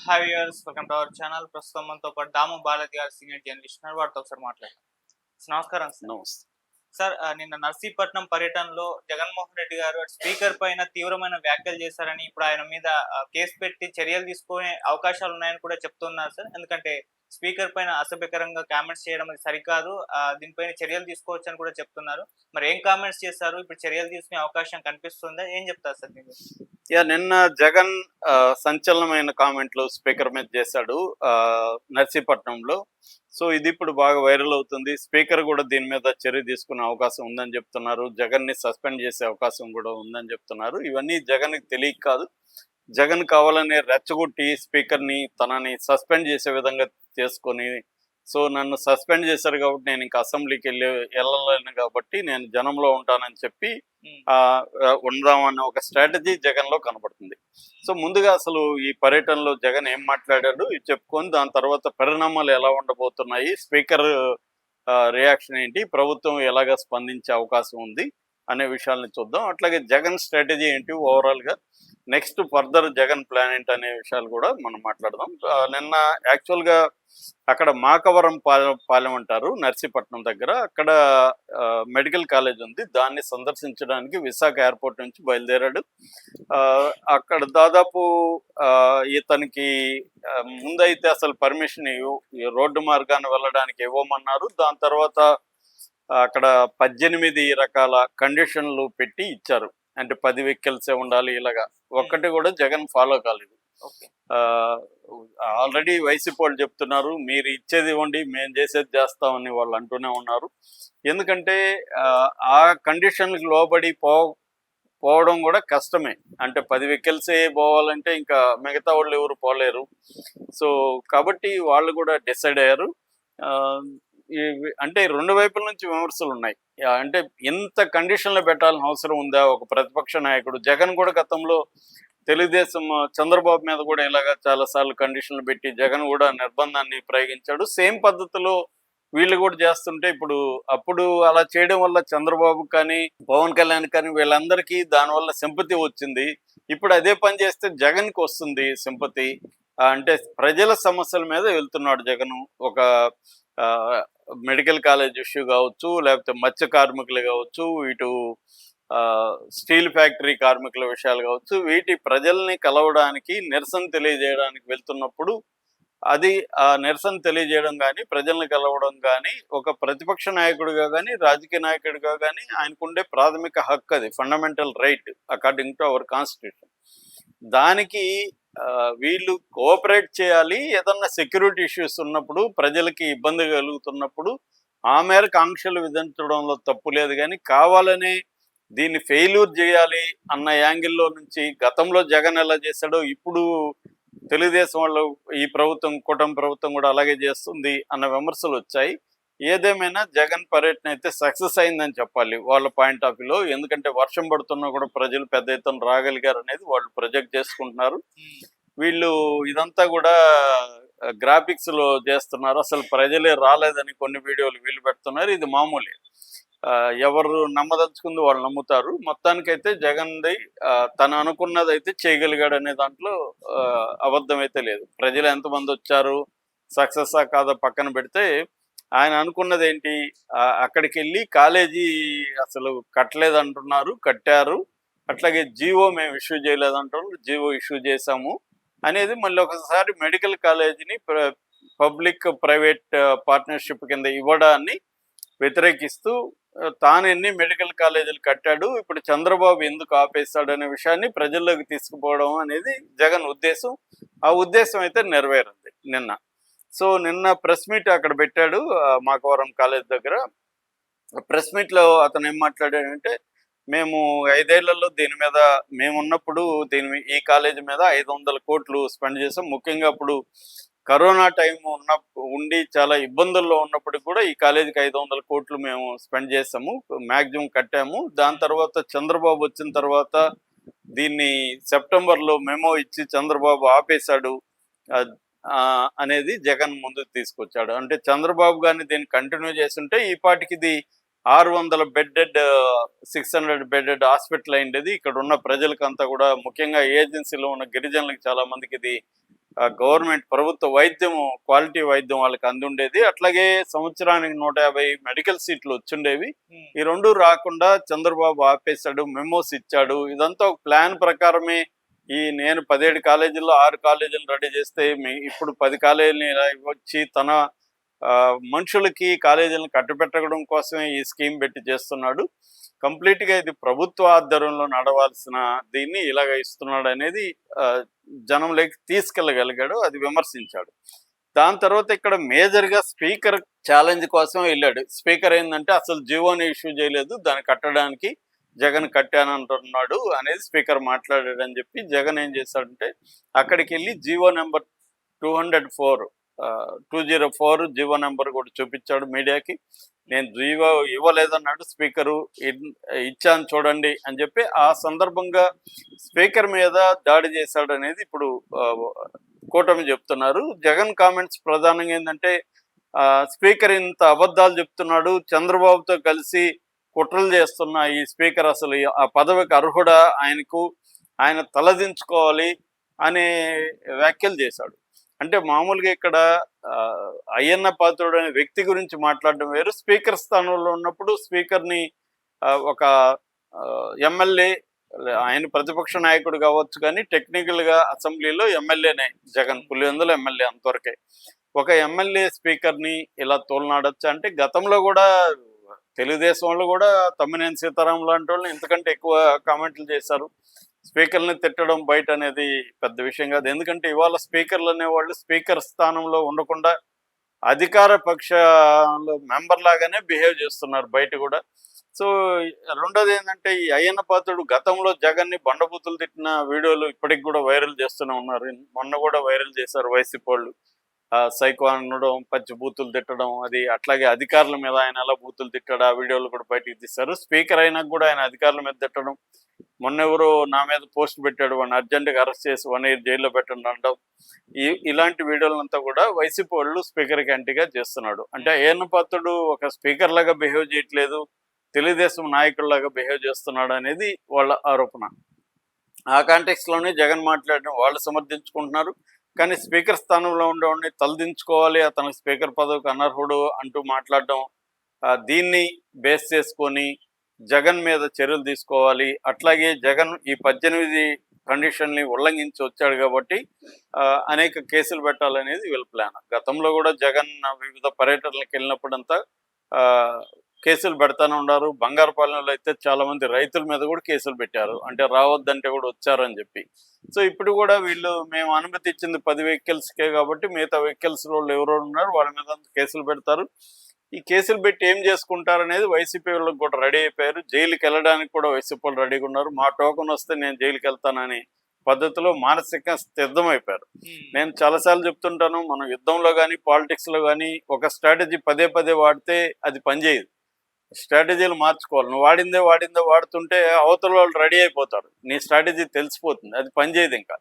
Hi viewers, welcome to our channel. ప్రస్తుతం మనతో పాటు దాము బాలాజీ గారు సీనియర్ జర్నలిస్ట్ ఉన్నారు. వారితో ఒకసారి మాట్లాడదాం. నమస్కారం సార్. నమస్తే. సార్, నిన్న నర్సీపట్నం పర్యటనలో జగన్మోహన్ రెడ్డి గారు అటు స్పీకర్ పైన తీవ్రమైన వ్యాఖ్యలు చేశారని, ఇప్పుడు ఆయన మీద కేసు పెట్టి చర్యలు తీసుకునే అవకాశాలు ఉన్నాయని కూడా చెప్తున్నారు సార్. ఎందుకంటే స్పీకర్ పైన అసభ్యకరంగా కామెంట్స్ చేయడం అది సరికాదు. దీనిపైన చర్యలు తీసుకోవచ్చని కూడా చెప్తున్నారు. మరి ఏం కామెంట్స్ చేశారు? ఇప్పుడు చర్యలు తీసుకునే అవకాశం కనిపిస్తుందా? ఏం చెప్తారు సార్ మీరు? నిన్న జగన్ సంచలనమైన కామెంట్లు స్పీకర్ మీద చేశాడు నర్సీపట్నంలో. సో ఇది ఇప్పుడు బాగా వైరల్ అవుతుంది. స్పీకర్ కూడా దీని మీద చర్య తీసుకునే అవకాశం ఉందని చెప్తున్నారు. జగన్ని సస్పెండ్ చేసే అవకాశం కూడా ఉందని చెప్తున్నారు. ఇవన్నీ జగన్కి తెలియక కాదు. జగన్ కావాలనే రెచ్చగొట్టి స్పీకర్ని తనని సస్పెండ్ చేసే విధంగా చేసుకొని, సో నన్ను సస్పెండ్ చేశారు కాబట్టి నేను ఇంకా అసెంబ్లీకి వెళ్ళలేను కాబట్టి నేను జనంలో ఉంటానని చెప్పి ఉందామన్న ఒక స్ట్రాటజీ జగన్లో కనబడుతుంది. సో ముందుగా అసలు ఈ పర్యటనలో జగన్ ఏం మాట్లాడాడు ఇది చెప్పుకొని, దాని తర్వాత పరిణామాలు ఎలా ఉండబోతున్నాయి, స్పీకర్ రియాక్షన్ ఏంటి, ప్రభుత్వం ఎలాగా స్పందించే అవకాశం ఉంది అనే విషయాల్ని చూద్దాం. అట్లాగే జగన్ స్ట్రాటజీ ఏంటి ఓవరాల్గా, నెక్స్ట్ ఫర్దర్ జగన్ ప్లాన్ ఏంటి అనే విషయాలు కూడా మనం మాట్లాడదాం. నిన్న యాక్చువల్గా అక్కడ మాకవరం పాలెం అంటారు నర్సీపట్నం దగ్గర, అక్కడ మెడికల్ కాలేజ్ ఉంది. దాన్ని సందర్శించడానికి విశాఖ ఎయిర్పోర్ట్ నుంచి బయలుదేరాడు. అక్కడ దాదాపు ఇతనికి ముందైతే అసలు పర్మిషన్ రోడ్డు మార్గాన్ని వెళ్ళడానికి ఇవ్వమన్నారు. దాని తర్వాత అక్కడ 18 రకాల కండిషన్లు పెట్టి ఇచ్చారు. అంటే 10 వెహికల్సే ఉండాలి ఇలాగా. ఒక్కటి కూడా జగన్ ఫాలో కాలేదు. ఆల్రెడీ వైసీపీ వాళ్ళు చెప్తున్నారు మీరు ఇచ్చేది ఇవ్వండి మేము చేసేది చేస్తామని వాళ్ళు అంటూనే ఉన్నారు. ఎందుకంటే ఆ కండిషన్లకు లోబడి పోవడం కూడా కష్టమే. అంటే 10 వెహికల్సే పోవాలంటే ఇంకా మిగతా వాళ్ళు ఎవరు పోలేరు. సో కాబట్టి వాళ్ళు కూడా డిసైడ్ అయ్యారు. అంటే రెండు వైపుల నుంచి విమర్శలు ఉన్నాయి. అంటే ఎంత కండిషన్లు పెట్టాల్సిన అవసరం ఉందా ఒక ప్రతిపక్ష నాయకుడు? జగన్ కూడా గతంలో తెలుగుదేశం చంద్రబాబు మీద కూడా ఇలాగా చాలాసార్లు కండిషన్లు పెట్టి జగన్ కూడా నిర్బంధాన్ని ప్రయోగించాడు. సేమ్ పద్ధతిలో వీళ్ళు కూడా చేస్తుంటే అప్పుడు అలా చేయడం వల్ల చంద్రబాబు కానీ పవన్ కళ్యాణ్ కానీ వీళ్ళందరికీ దానివల్ల సింపతి వచ్చింది. ఇప్పుడు అదే పని చేస్తే జగన్కి వస్తుంది సింపతి. అంటే ప్రజల సమస్యల మీద వెళ్తున్నాడు జగన్. ఒక మెడికల్ కాలేజ్ ఇష్యూ కావచ్చు, లేకపోతే మత్స్య కార్మికులు కావచ్చు, ఇటు స్టీల్ ఫ్యాక్టరీ కార్మికుల విషయాలు కావచ్చు, వీటి ప్రజల్ని కలవడానికి నిరసన తెలియజేయడానికి వెళ్తున్నప్పుడు అది ఆ నిరసన తెలియజేయడం కానీ ప్రజల్ని కలవడం కానీ ఒక ప్రతిపక్ష నాయకుడిగా కానీ రాజకీయ నాయకుడిగా కానీ ఆయనకుండే ప్రాథమిక హక్కు, అది fundamental right according to our constitution. దానికి వీళ్ళు కోఆపరేట్ చేయాలి. ఏదన్నా సెక్యూరిటీ ఇష్యూస్ ఉన్నప్పుడు, ప్రజలకి ఇబ్బంది కలుగుతున్నప్పుడు ఆ మేరకు ఆంక్షలు విధించడంలో తప్పు లేదు. కానీ కావాలని దీన్ని ఫెయిల్యూర్ చేయాలి అన్న యాంగిల్లో నుంచి గతంలో జగన్ ఎలా చేశాడో ఇప్పుడు తెలుగుదేశం వాళ్ళు ఈ ప్రభుత్వం కూటమి ప్రభుత్వం కూడా అలాగే చేస్తుంది అన్న విమర్శలు వచ్చాయి. ఏదేమైనా జగన్ పర్యటన అయితే సక్సెస్ అయిందని చెప్పాలి వాళ్ళ పాయింట్ ఆఫ్ వ్యూలో. ఎందుకంటే వర్షం పడుతున్నా కూడా ప్రజలు పెద్ద ఎత్తున రాగలిగారు అనేది వాళ్ళు ప్రొజెక్ట్ చేసుకుంటున్నారు. వీళ్ళు ఇదంతా కూడా గ్రాఫిక్స్ లో చేస్తున్నారు. అసలు ప్రజలే రాలేదని కొన్ని వీడియోలు వీళ్ళు పెడుతున్నారు. ఇది మామూలే, ఎవరు నమ్మదలుచుకుంది వాళ్ళు నమ్ముతారు. మొత్తానికైతే జగన్ది తను అనుకున్నది అయితే చేయగలిగాడు అనే దాంట్లో అబద్ధం అయితే లేదు. ప్రజలు ఎంతమంది వచ్చారు, సక్సెస్ కాదా పక్కన పెడితే, ఆయన అనుకున్నది ఏంటి, అక్కడికి వెళ్ళి కాలేజీ అసలు కట్టలేదంటున్నారు, కట్టారు. అట్లాగే జీవో మేము ఇష్యూ చేయలేదంటున్నారు, జీవో ఇష్యూ చేశాము అనేది. మళ్ళీ ఒకసారి మెడికల్ కాలేజీని పబ్లిక్ ప్రైవేట్ పార్ట్నర్షిప్ కింద ఇవ్వడాన్ని వ్యతిరేకిస్తూ తాను ఎన్ని మెడికల్ కాలేజీలు కట్టాడు, ఇప్పుడు చంద్రబాబు ఎందుకు ఆపేస్తాడు అనే విషయాన్ని ప్రజల్లోకి తీసుకుపోవడం అనేది జగన్ ఉద్దేశం. ఆ ఉద్దేశం అయితే నెరవేరింది నిన్న. సో నిన్న ప్రెస్ మీట్ అక్కడ పెట్టాడు మాకవరం కాలేజ్ దగ్గర. ప్రెస్ మీట్లో అతను ఏం మాట్లాడాడంటే, మేము 5 ఏళ్లలో దీని మీద మేమున్నప్పుడు ఈ కాలేజీ మీద 500 కోట్లు స్పెండ్ చేసాం. ముఖ్యంగా అప్పుడు కరోనా టైం ఉండి చాలా ఇబ్బందుల్లో ఉన్నప్పుడు కూడా ఈ కాలేజీకి 500 కోట్లు మేము స్పెండ్ చేసాము, మ్యాక్సిమం కట్టాము. దాని తర్వాత చంద్రబాబు వచ్చిన తర్వాత దీన్ని సెప్టెంబర్లో మెమో ఇచ్చి చంద్రబాబు ఆపేశాడు అనేది జగన్ ముందుకు తీసుకొచ్చాడు. అంటే చంద్రబాబు గారిని దీన్ని కంటిన్యూ చేస్తుంటే ఈ పాటికి ఇది 600 బెడ్డెడ్ 600 బెడ్డెడ్ హాస్పిటల్ అయిండేది. ఇక్కడ ఉన్న ప్రజలకంతా కూడా, ముఖ్యంగా ఏజెన్సీలో ఉన్న గిరిజనులకు చాలా మందికి ఇది గవర్నమెంట్ ప్రభుత్వ వైద్యము క్వాలిటీ వైద్యం వాళ్ళకి అందుండేది. అట్లాగే సంవత్సరానికి 150 మెడికల్ సీట్లు వచ్చుండేవి. ఈ 2 రాకుండా చంద్రబాబు ఆపేశాడు, మెమోస్ ఇచ్చాడు. ఇదంతా ఒక ప్లాన్ ప్రకారమే. నేను 17 కాలేజీల్లో 6 కాలేజీలు రెడీ చేస్తే ఇప్పుడు 10 కాలేజీలని వచ్చి తన మనుషులకి కాలేజీలను కట్టుబెట్టడం కోసమే ఈ స్కీమ్ పెట్టి చేస్తున్నాడు. కంప్లీట్గా ఇది ప్రభుత్వ ఆధ్వర్యంలో నడవాల్సిన దీన్ని ఇలాగ ఇస్తున్నాడు అనేది జనంలోకి తీసుకెళ్ళగలిగాడు. అది విమర్శించాడు. దాని తర్వాత ఇక్కడ మేజర్గా స్పీకర్ ఛాలెంజ్ కోసం వెళ్ళాడు. స్పీకర్ ఏంటంటే అసలు జీవోని ఇష్యూ చేయలేదు, దాన్ని కట్టడానికి జగన్ కట్టానంటున్నాడు అనేది స్పీకర్ మాట్లాడాడని చెప్పి జగన్ ఏం చేశాడంటే అక్కడికి వెళ్ళి జీవో నెంబర్ 204 జీవో నెంబర్ కూడా చూపించాడు మీడియాకి. నేను జీవో ఇవ్వలేదన్నాడు స్పీకరు, ఇచ్చాను చూడండి అని చెప్పి ఆ సందర్భంగా స్పీకర్ మీద దాడి చేశాడు అనేది ఇప్పుడు కూటమి చెప్తున్నారు. జగన్ కామెంట్స్ ప్రధానంగా ఏంటంటే స్పీకర్ ఇంత అబద్ధాలు చెప్తున్నాడు, చంద్రబాబుతో కలిసి కుట్రలు చేస్తున్న ఈ స్పీకర్ అసలు ఆ పదవికి అర్హుడా, ఆయన తలదించుకోవాలి అనే వ్యాఖ్యలు చేశాడు. అంటే మామూలుగా ఇక్కడ అయ్యన్న పాత్రుడు అనే వ్యక్తి గురించి మాట్లాడడం వేరు. స్పీకర్ స్థానంలో ఉన్నప్పుడు స్పీకర్ని ఒక ఎమ్మెల్యే, ఆయన ప్రతిపక్ష నాయకుడు కావచ్చు, కానీ టెక్నికల్గా అసెంబ్లీలో ఎమ్మెల్యేనే జగన్, పులివెందుల ఎమ్మెల్యే అంతవరకే. ఒక ఎమ్మెల్యే స్పీకర్ని ఇలా తోలనాడొచ్చు అంటే గతంలో కూడా తెలుగుదేశం వాళ్ళు కూడా తమ్మినేని సీతారాం లాంటి వాళ్ళు ఇంతకంటే ఎక్కువ కామెంట్లు చేశారు. స్పీకర్ని తిట్టడం బయట అనేది పెద్ద విషయం కాదు. ఎందుకంటే ఇవాళ స్పీకర్లు అనేవాళ్ళు స్పీకర్ స్థానంలో ఉండకుండా అధికార పక్షాల మెంబర్ లాగానే బిహేవ్ చేస్తున్నారు బయట కూడా. సో రెండోది ఏంటంటే ఈ అయ్యన్న పాత్రుడు గతంలో జగన్ని బండబూతులు తిట్టిన వీడియోలు ఇప్పటికి కూడా వైరల్ చేస్తూనే ఉన్నారు. మొన్న కూడా వైరల్ చేశారు వైసీపీ వాళ్ళు. సైకో అనడం, పచ్చి బూతులు తిట్టడం, అది అట్లాగే అధికారుల మీద ఆయన ఎలా బూతులు తిట్టాడు ఆ వీడియోలు కూడా బయటికి తీశారు. స్పీకర్ అయినా కూడా ఆయన అధికారుల మీద తిట్టడం, మొన్న ఎవరో నా మీద పోస్ట్ పెట్టాడు, వాడిని అర్జెంటుగా అరెస్ట్ చేసి 1 year జైల్లో పెట్టండి అనడం, ఇలాంటి వీడియోలంతా కూడా వైసీపీ వాళ్ళు స్పీకర్కి యాంటీగా చేస్తున్నాడు. అంటే అయ్యన్న పాత్రుడు ఒక స్పీకర్ లాగా బిహేవ్ చేయట్లేదు, తెలుగుదేశం నాయకుల్లాగా బిహేవ్ చేస్తున్నాడు అనేది వాళ్ళ ఆరోపణ. ఆ కాంటెక్స్లోనే జగన్ మాట్లాడడం వాళ్ళు సమర్థించుకుంటున్నారు. కానీ స్పీకర్ స్థానంలో ఉండేవాడిని తలదించుకోవాలి, అతనికి స్పీకర్ పదవికి అనర్హుడు అంటూ మాట్లాడడం, దీన్ని బేస్ చేసుకొని జగన్ మీద చర్యలు తీసుకోవాలి. అట్లాగే జగన్ ఈ 18 కండిషన్ని ఉల్లంఘించి వచ్చాడు కాబట్టి అనేక కేసులు పెట్టాలనేది వీళ్ళ ప్లాన్. గతంలో కూడా జగన్ వివిధ పర్యటనలకు వెళ్ళినప్పుడంతా కేసులు పెడతానే ఉన్నారు. బంగారుపాలెంలో అయితే చాలామంది రైతుల మీద కూడా కేసులు పెట్టారు, అంటే రావద్దంటే కూడా వచ్చారని చెప్పి. సో ఇప్పుడు కూడా వీళ్ళు మేము అనుమతి ఇచ్చింది 10 వెహికల్స్కే కాబట్టి మిగతా వెహికల్స్ వాళ్ళు ఎవరో ఉన్నారు వాళ్ళ మీద కేసులు పెడతారు. ఈ కేసులు పెట్టి ఏం చేసుకుంటారు అనేది వైసీపీ వాళ్ళకి కూడా రెడీ అయిపోయారు. జైలుకి వెళ్ళడానికి కూడా వైసీపీ వాళ్ళు రెడీగా ఉన్నారు. మా టోకన్ వస్తే నేను జైలుకి వెళ్తానని పద్ధతిలో మానసికంగా సిద్ధమైపోయారు. నేను చాలాసార్లు చెప్తుంటాను, మనం యుద్ధంలో కానీ పాలిటిక్స్లో కానీ ఒక స్ట్రాటజీ పదే వాడితే అది పనిచేయదు. స్ట్రాటజీలు మార్చుకోవాలి. నువ్వు వాడిందే వాడుతుంటే అవతల వాళ్ళు రెడీ అయిపోతారు, నీ స్ట్రాటజీ తెలిసిపోతుంది, అది పనిచేయదు ఇంకా.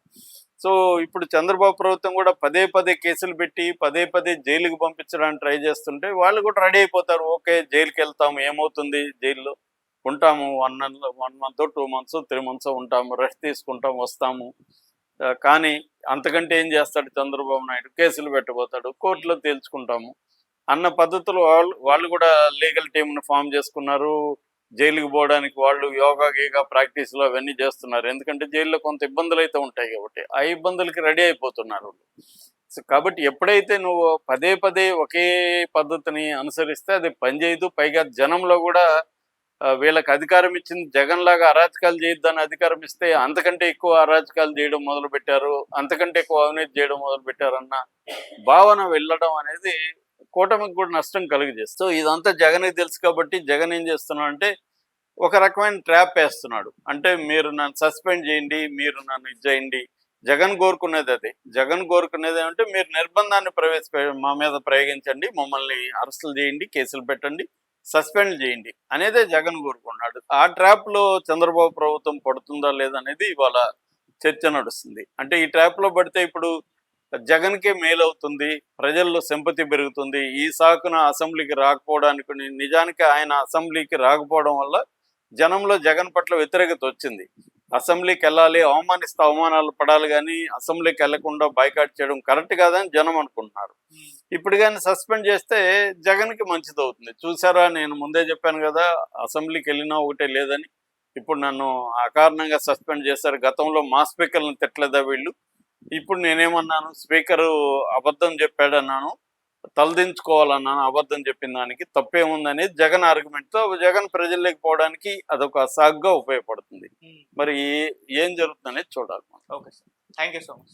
సో ఇప్పుడు చంద్రబాబు ప్రభుత్వం కూడా పదే కేసులు పెట్టి పదే జైలుకి పంపించడానికి ట్రై చేస్తుంటే వాళ్ళు కూడా రెడీ అయిపోతారు. ఓకే, జైలుకి వెళ్తాము, ఏమవుతుంది, జైల్లో ఉంటాము 1 month 2 months 3 months ఉంటాము, రెస్ట్ తీసుకుంటాము, వస్తాము. కానీ అంతకంటే ఏం చేస్తాడు చంద్రబాబు నాయుడు? కేసులు పెట్టబోతాడు, కోర్టులో తేల్చుకుంటాము అన్న పద్ధతులు వాళ్ళు కూడా లీగల్ టీంను ఫామ్ చేసుకున్నారు. జైలుకి పోవడానికి వాళ్ళు యోగా గీగా ప్రాక్టీస్లో అవన్నీ చేస్తున్నారు. ఎందుకంటే జైల్లో కొంత ఇబ్బందులు అయితే ఉంటాయి కాబట్టి ఆ ఇబ్బందులకి రెడీ అయిపోతున్నారు. సో కాబట్టి ఎప్పుడైతే నువ్వు పదే ఒకే పద్ధతిని అనుసరిస్తే అది పనిచేయదు. పైగా జనంలో కూడా వీళ్ళకి అధికారం ఇచ్చింది జగన్ లాగా అరాచకాలు చేయొద్దని అధికారం ఇస్తే అంతకంటే ఎక్కువ అరాచకాలు చేయడం మొదలుపెట్టారు, అంతకంటే ఎక్కువ అవినీతి చేయడం మొదలుపెట్టారన్న భావన వెళ్ళడం అనేది కూటమికి కూడా నష్టం కలిగజేస్తుంది. సో ఇదంతా జగన్కి తెలుసు కాబట్టి జగన్ ఏం చేస్తున్నాడు అంటే ఒక రకమైన ట్రాప్ వేస్తున్నాడు. అంటే మీరు నన్ను సస్పెండ్ చేయండి, మీరు నన్ను ఇది చేయండి. జగన్ కోరుకునేది అదే. జగన్ కోరుకునేది ఏమంటే మీరు నిర్బంధాన్ని మా మీద ప్రయోగించండి, మమ్మల్ని అరెస్టులు చేయండి, కేసులు పెట్టండి, సస్పెండ్ చేయండి అనేదే జగన్ కోరుకున్నాడు. ఆ ట్రాప్లో చంద్రబాబు ప్రభుత్వం పడుతుందా లేదనేది ఇవాళ చర్చ నడుస్తుంది. అంటే ఈ ట్రాప్లో పడితే ఇప్పుడు జగన్కే మేలు అవుతుంది, ప్రజల్లో సింపతి పెరుగుతుంది. ఈ సాకున అసెంబ్లీకి రాకపోవడానికి, నిజానికి ఆయన అసెంబ్లీకి రాకపోవడం వల్ల జనంలో జగన్ పట్ల వ్యతిరేకత వచ్చింది. అసెంబ్లీకి వెళ్ళాలి, అవమానిస్తే అవమానాలు పడాలి, కానీ అసెంబ్లీకి వెళ్లకుండా బైకాట్ చేయడం కరెక్ట్ కాదని జనం అనుకుంటున్నారు. ఇప్పుడు కానీ సస్పెండ్ చేస్తే జగన్కి మంచిది అవుతుంది. చూసారా, నేను ముందే చెప్పాను కదా, అసెంబ్లీకి వెళ్ళినా ఒకటే లేదని. ఇప్పుడు నన్ను అకారణంగా సస్పెండ్ చేశారు. గతంలో మా స్పీకర్లను తిట్టలేదా వీళ్ళు? ఇప్పుడు నేనేమన్నాను, స్పీకరు అబద్ధం చెప్పాడన్నాను, తలదించుకోవాలన్నాను అబద్ధం చెప్పిన దానికి. తప్పేముందనేది జగన్ ఆర్గ్యుమెంట్తో జగన్ ప్రజల్లోకి పోవడానికి అదొక సాగ్గా ఉపయోగపడుతుంది. మరి ఏం జరుగుతుందనేది చూడాలి. Okay sir, thank you so much.